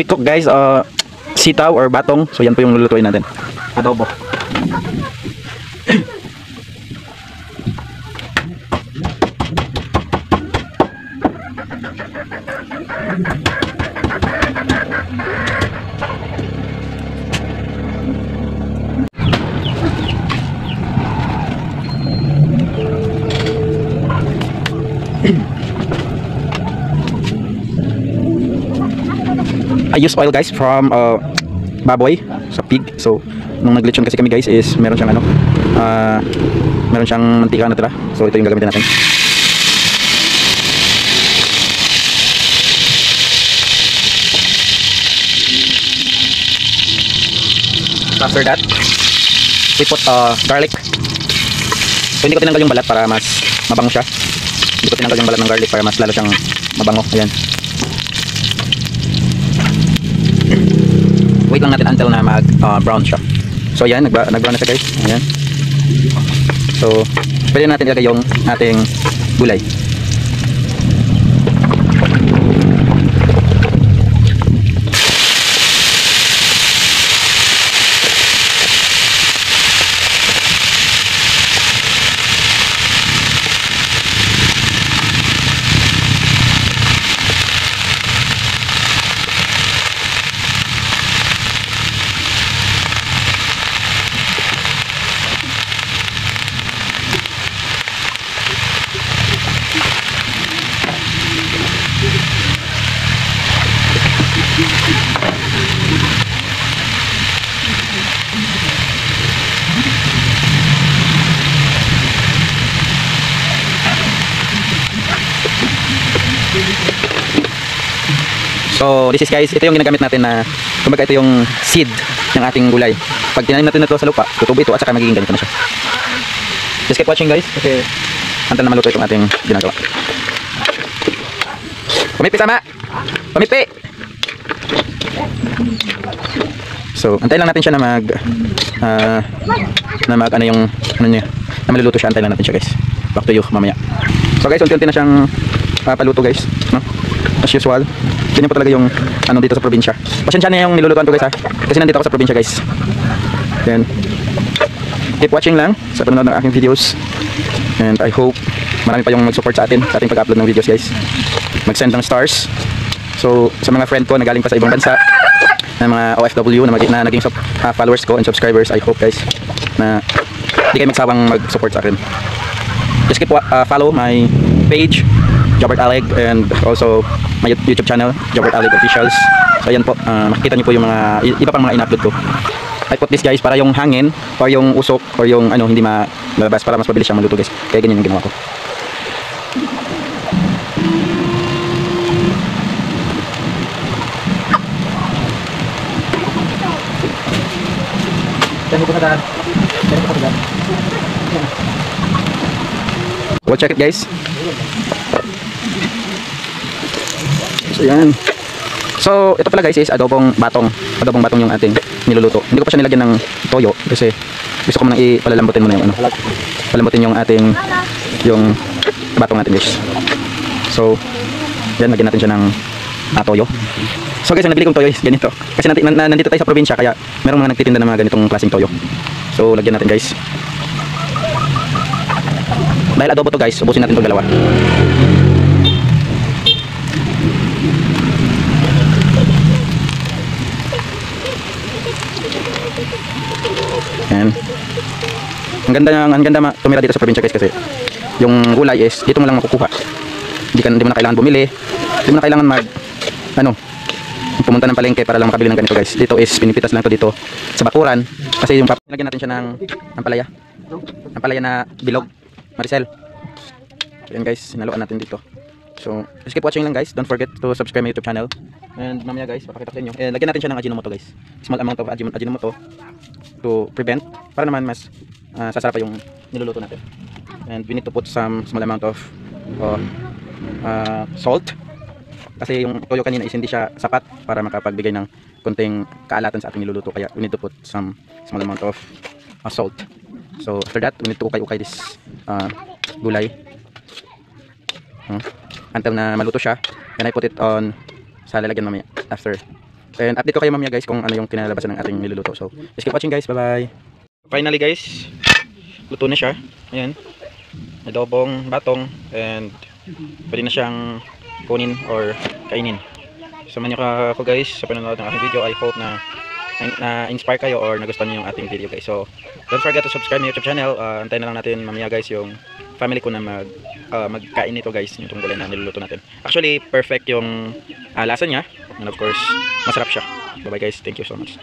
cook guys, sitaw or batong. So yan po yung lulutuin natin. Adobo. I use oil guys from baboy sa pig. So nung naglechon kasi kami guys is meron siyang meron siyang mantika na tira. So ito yung gagamitin natin. After that we put garlic. So hindi ko tinanggal yung balat para mas mabango siya. Hindi ko tinanggal yung balat ng garlic para mas lalo siyang mabango. Ayan. Wait lang natin until na mag brown siya. So ayan, nag-brown na siya guys. Ayan. So pwede natin ilagay yung ating gulay. So this is guys, ito yung ginagamit natin na kumbaga ito yung seed ng ating gulay. Pag tinanim natin ito sa lupa, tutubo ito at saka magiging ganito na siya. Just keep watching guys kasi until na maluto itong ating ginagawa. Pumipi sama! Pumipi! So antayin lang natin siya na ano yung ano niya, na maluluto siya. Antayin lang natin siya guys. Back to you mamaya. So guys, unti-unti na siyang paluto guys, no? As usual. Ganyan po talaga yung ano dito sa probinsya. Pasensya na yung nilulutuan ko guys ha. Kasi nandito ako sa probinsya guys. Then keep watching lang sa panonood ng aking videos. And I hope marami pa yung mag-support sa ating pag-upload ng videos guys. Mag-send ng stars. So sa mga friend ko na galing pa sa ibang bansa, na mga OFW na naging followers ko and subscribers, I hope guys na hindi kayo magsawang mag-support sa akin. Just keep follow my page Jobert Aleg, and also my YouTube channel Jobert Aleg Officials. So ayan po, makikita niyo po yung mga iba pang mga in-upload ko. I put this guys para yung hangin or yung usok or yung ano hindi malabas, para mas mabilis siyang maluto guys. Kaya ganyan yung ginawa ko. We'll check it guys. So yan. So ito pala guys is adobong batong. Adobong batong yung ating niluluto. Hindi ko pa siya nilagyan ng toyo kasi gusto ko muna ipalambutin muna yung ano. Palambutin yung ating yung batong natin guys. So yan, lagyan natin siya ng toyo. So guys, ang nabili kong toyo is ganito. Kasi nandito tayo sa probinsya kaya merong mga nagtitinda ng mga ganitong klaseng toyo. So lagyan natin guys. Dahil adobo to guys, ubusin natin itong dalawa. Yan. Ang ganda tumira dito sa probinsya guys kasi yung gulay is dito mo lang makukuha. Hindi mo na kailangan bumili. Hindi mo na kailangan pumunta ng palengke para lang makabili ng ganito guys. Dito is pinipitas lang to dito sa bakuran kasi yung lagyan natin siya ng palaya. Ang palaya na bilog, Maricel. Yan guys, hinaluan natin dito. So, just keep watching lang guys. Don't forget to subscribe my YouTube channel. And mamaya guys, papakita ko sa inyo. Lagyan natin siya ng Ajinomoto guys. Small amount of Ajinomoto to prevent, para naman mas sasarap pa yung niluluto natin. And we need to put some small amount of salt. Kasi yung toyo kanina is hindi siya sapat para makapagbigay ng konting kaalatan sa ating niluluto. Kaya we need to put some small amount of salt. So after that, we need to ukay-ukay this gulay until na maluto siya. Then I put it on sa lalagyan mamaya after And update ko kayo mamaya guys kung ano yung kinalabasan ng ating niluluto. So, just keep watching guys. Bye-bye. Finally guys, luto na siya. Ayan. Adobong batong and pwede na siyang kunin or kainin. Samahan niyo ako guys sa panonood ng aking video. I hope na inspire kayo or nagustuhan niyo yung ating video guys. So, don't forget to subscribe my YouTube channel. Antayin na lang natin mamaya guys yung family ko na magkain nito guys, yung gulay na niluluto natin. Actually, perfect yung lasa niya. And of course, masarap siya. Bye bye guys. Thank you so much.